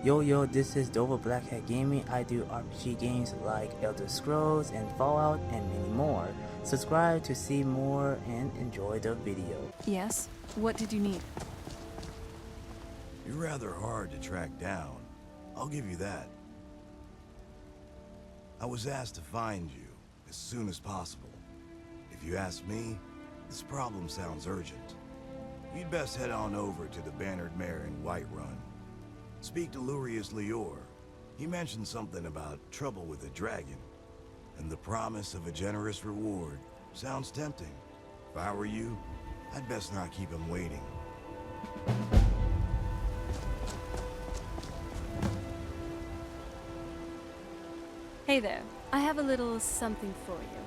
Yo, this is Dova Blackhat Gaming. I do RPG games like Elder Scrolls and Fallout and many more. Subscribe to see more and enjoy the video. Yes? What did you need? You're rather hard to track down. I'll give you that. I was asked to find you as soon as possible. If you ask me, this problem sounds urgent. You'd best head on over to the Bannered Mare in Whiterun. Speak to Lurius Lior. He mentioned something about trouble with a dragon, and the promise of a generous reward sounds tempting. If I were you, I'd best not keep him waiting. Hey there. I have a little something for you.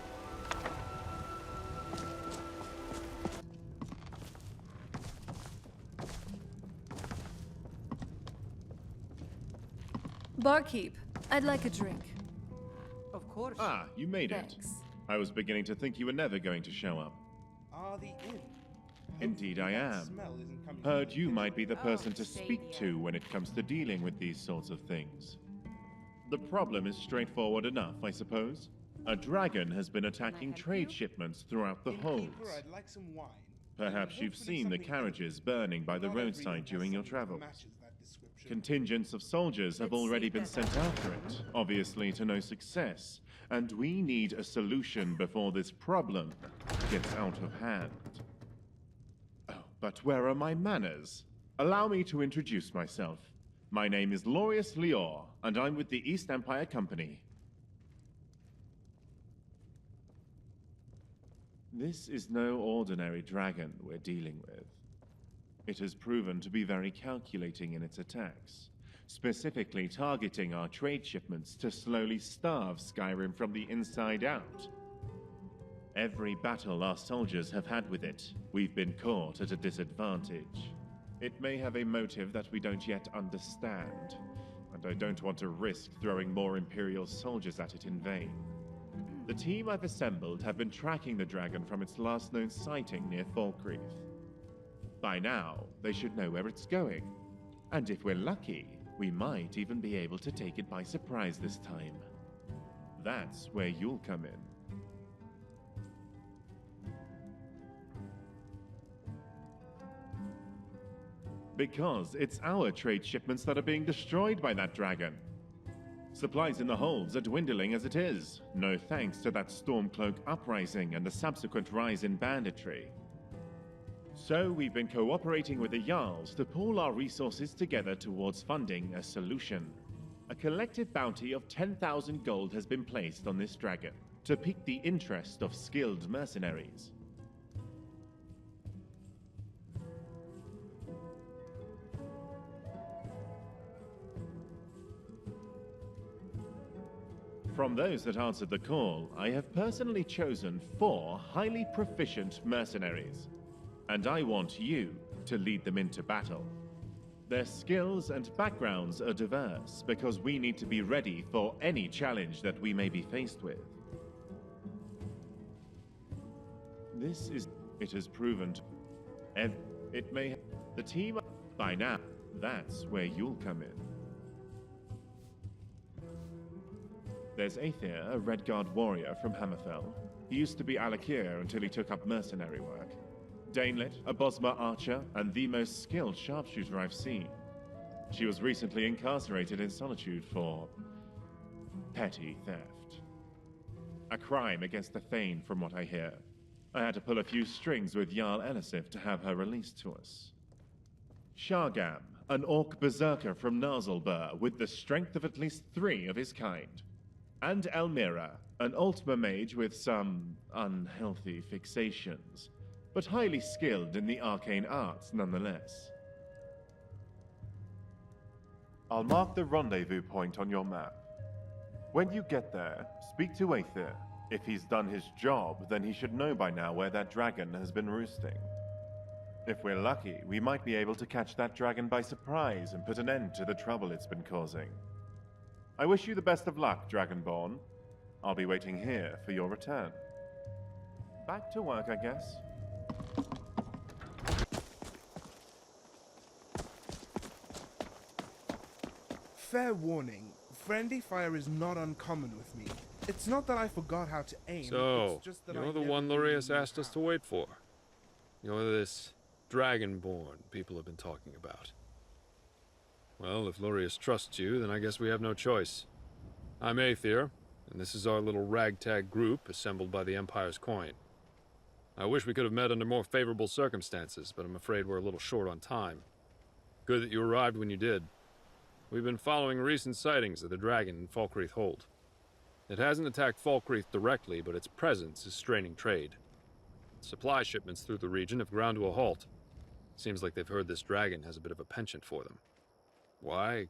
Barkeep, I'd like a drink. Of course. Ah, you made it. Thanks. I was beginning to think you were never going to show up. The inn. Indeed I am. Heard you might be the person to speak to when it comes to dealing with these sorts of things. The problem is straightforward enough, I suppose. A dragon has been attacking trade shipments throughout the holds. I'd like some wine. Perhaps you've seen the carriages burning by the roadside during your travels. Contingents of soldiers have already been sent after it, obviously to no success, and we need a solution before this problem gets out of hand. Oh, but where are my manners? Allow me to introduce myself. My name is Lurius Lior, and I'm with the East Empire Company. This is no ordinary dragon we're dealing with. It has proven to be very calculating in its attacks, specifically targeting our trade shipments to slowly starve Skyrim from the inside out. Every battle our soldiers have had with it, we've been caught at a disadvantage. It may have a motive that we don't yet understand, and I don't want to risk throwing more Imperial soldiers at it in vain. The team I've assembled have been tracking the dragon from its last known sighting near Falkreath. By now, they should know where it's going, and if we're lucky, we might even be able to take it by surprise this time. That's where you'll come in. Because it's our trade shipments that are being destroyed by that dragon. Supplies in the holds are dwindling as it is, no thanks to that Stormcloak uprising and the subsequent rise in banditry. So we've been cooperating with the Jarls to pool our resources together towards funding a solution. A collective bounty of 10,000 gold has been placed on this dragon to pique the interest of skilled mercenaries. From those that answered the call, I have personally chosen 4 highly proficient mercenaries, and I want you to lead them into battle. Their skills and backgrounds are diverse because we need to be ready for any challenge that we may be faced with. It has proven to... It may... The team... By now, that's where you'll come in. There's Aether, a Redguard warrior from Hammerfell. He used to be Alakir until he took up mercenary work. Danelit, a Bosmer archer, and the most skilled sharpshooter I've seen. She was recently incarcerated in solitude for petty theft. A crime against the Thane, from what I hear. I had to pull a few strings with Jarl Elisif to have her released to us. Shargam, an orc berserker from Narzelbur with the strength of at least 3 of his kind. And Elmira, an Altmer mage with some unhealthy fixations, but highly skilled in the arcane arts nonetheless. I'll mark the rendezvous point on your map. When you get there, speak to Aether. If he's done his job, then he should know by now where that dragon has been roosting. If we're lucky, we might be able to catch that dragon by surprise and put an end to the trouble it's been causing. I wish you the best of luck, Dragonborn. I'll be waiting here for your return. Back to work, I guess. Fair warning, friendly fire is not uncommon with me. It's not that I forgot how to aim, So, it's just that I you're the never one really Lurius knew asked us how. to wait for. You're this Dragonborn people have been talking about. Well, if Lurius trusts you, then I guess we have no choice. I'm Aether, and this is our little ragtag group assembled by the Empire's coin. I wish we could have met under more favorable circumstances, but I'm afraid we're a little short on time. Good that you arrived when you did. We've been following recent sightings of the dragon in Falkreath Hold. It hasn't attacked Falkreath directly, but its presence is straining trade. Supply shipments through the region have ground to a halt. Seems like they've heard this dragon has a bit of a penchant for them. Why?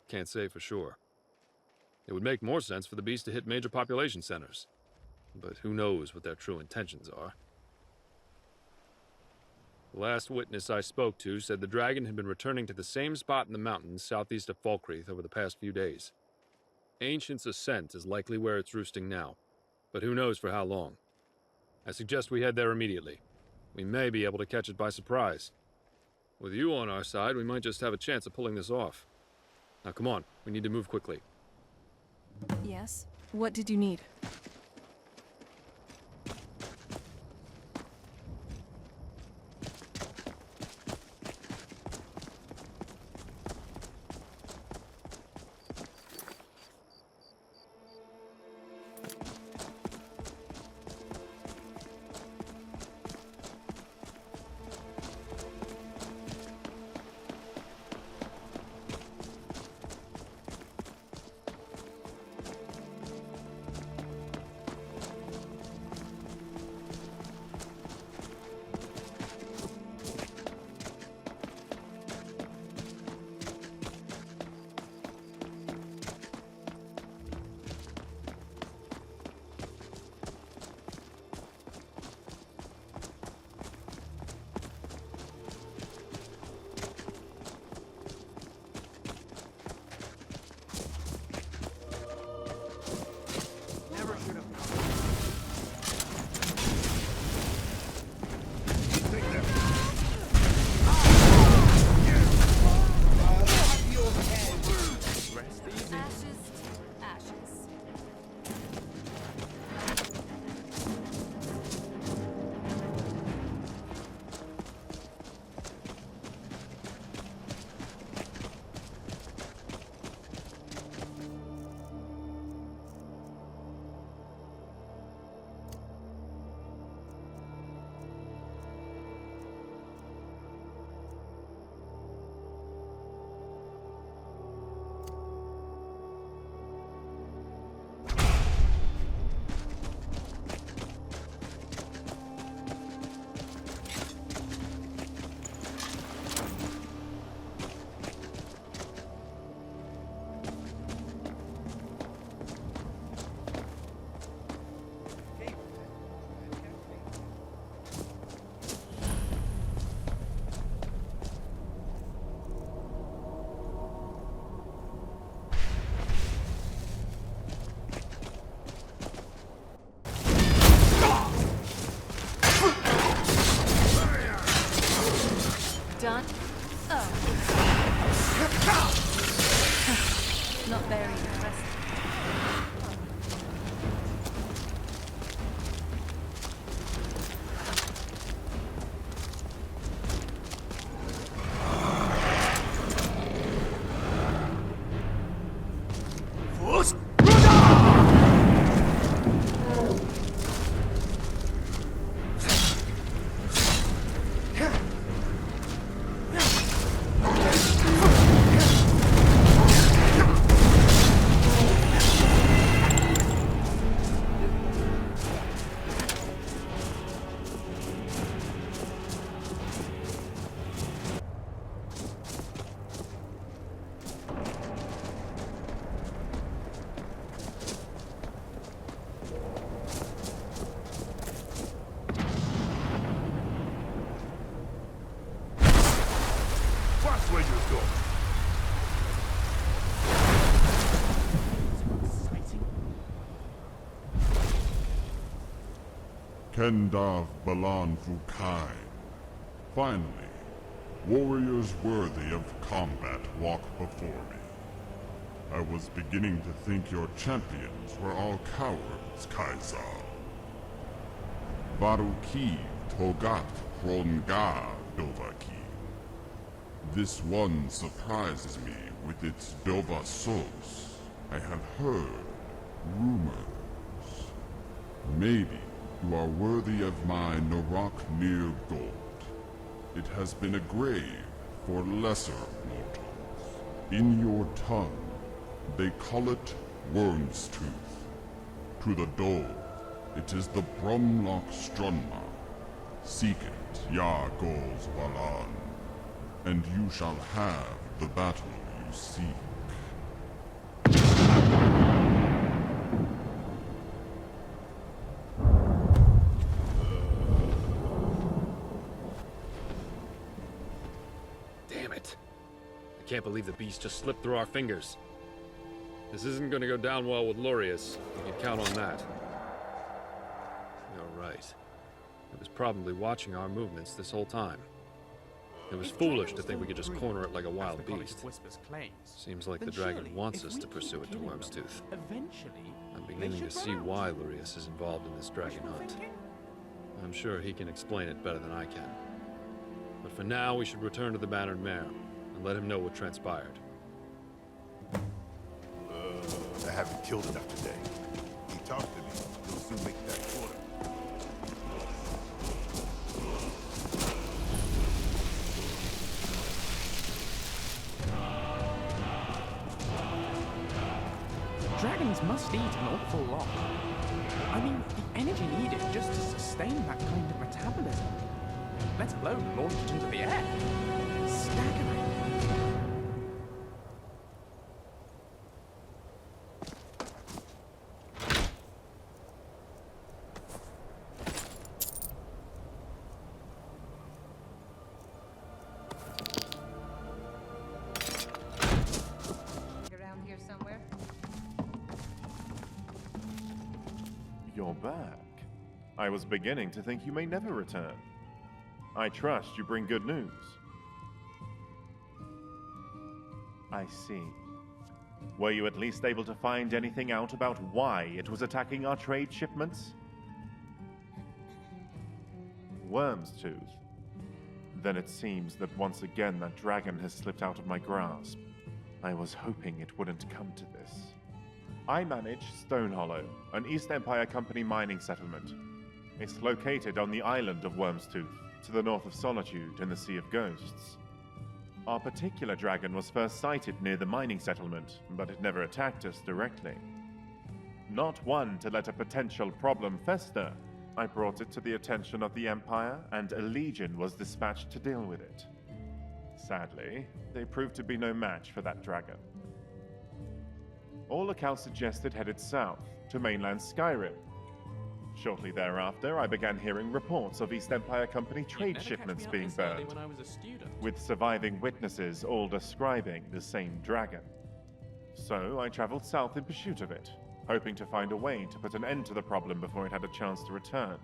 Can't say for sure. It would make more sense for the beast to hit major population centers. But who knows what their true intentions are. The last witness I spoke to said the dragon had been returning to the same spot in the mountains southeast of Falkreath over the past few days. Ancient's Ascent is likely where it's roosting now, but who knows for how long. I suggest we head there immediately. We may be able to catch it by surprise. With you on our side, we might just have a chance of pulling this off. Now come on, we need to move quickly. Yes? What did you need? Done? Oh. Not very impressive. Kendav Balan Fukai. Finally, warriors worthy of combat walk before me. I was beginning to think your champions were all cowards, Kaiser. Varuki Togat Kronga Dovaki. This one surprises me with its Dova source. I have heard rumors. Maybe you are worthy of my Narok near gold. It has been a grave for lesser mortals. In your tongue, they call it Wyrmstooth. To the Dove, it is the Brumlock Strunma. Seek it, Ya Gols Walan, and you shall have the battle you seek. Damn it. I can't believe the beast just slipped through our fingers. This isn't gonna go down well with Lorius. You can count on that. You're right. It was probably watching our movements this whole time. It was foolish to think we could just corner it like a wild beast. Seems like the dragon wants us to pursue it to Wyrmstooth. I'm beginning to see why Lorius is involved in this dragon hunt. I'm sure he can explain it better than I can. But for now, we should return to the Bannered Mare and let him know what transpired. I haven't killed enough today. He talked to me. He'll soon make that quarter. Dragons must eat an awful lot. I mean, the energy needed just to sustain that kind of metabolism, let alone launch it into the air. Staggering. Around here somewhere? You're back. I was beginning to think you may never return. I trust you bring good news. I see. Were you at least able to find anything out about why it was attacking our trade shipments? Wyrmstooth. Then it seems that once again that dragon has slipped out of my grasp. I was hoping it wouldn't come to this. I manage Stonehollow, an East Empire Company mining settlement. It's located on the island of Wyrmstooth, to the north of Solitude in the Sea of Ghosts. Our particular dragon was first sighted near the mining settlement, but it never attacked us directly. Not one to let a potential problem fester, I brought it to the attention of the Empire, and a legion was dispatched to deal with it. Sadly, they proved to be no match for that dragon. All accounts suggest it headed south, to mainland Skyrim. Shortly thereafter, I began hearing reports of East Empire Company trade shipments being burned, with surviving witnesses all describing the same dragon. So I traveled south in pursuit of it, hoping to find a way to put an end to the problem before it had a chance to return.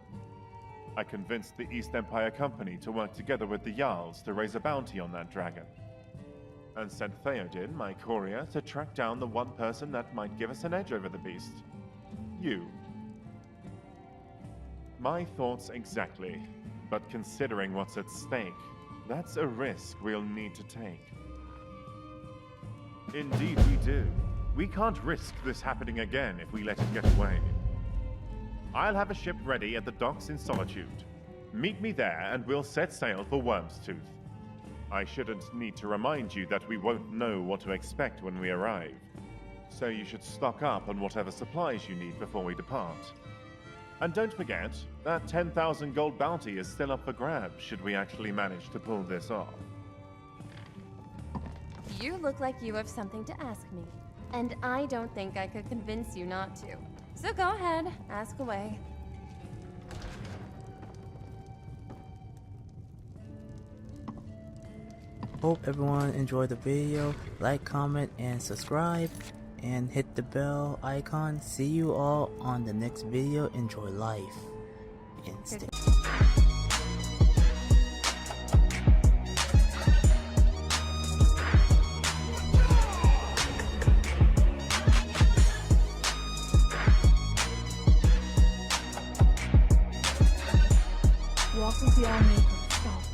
I convinced the East Empire Company to work together with the Jarls to raise a bounty on that dragon, and sent Theoden, my courier, to track down the one person that might give us an edge over the beast. You. My thoughts exactly, but considering what's at stake, that's a risk we'll need to take. Indeed we do. We can't risk this happening again if we let it get away. I'll have a ship ready at the docks in Solitude. Meet me there and we'll set sail for Wyrmstooth. I shouldn't need to remind you that we won't know what to expect when we arrive, so you should stock up on whatever supplies you need before we depart. And don't forget, that 10,000 gold bounty is still up for grabs should we actually manage to pull this off. You look like you have something to ask me, and I don't think I could convince you not to. So go ahead, ask away. Hope everyone enjoyed the video. Like, comment, and subscribe. And hit the bell icon. See you all on the next video. Enjoy life. And stay. walk with the army from Starfleet.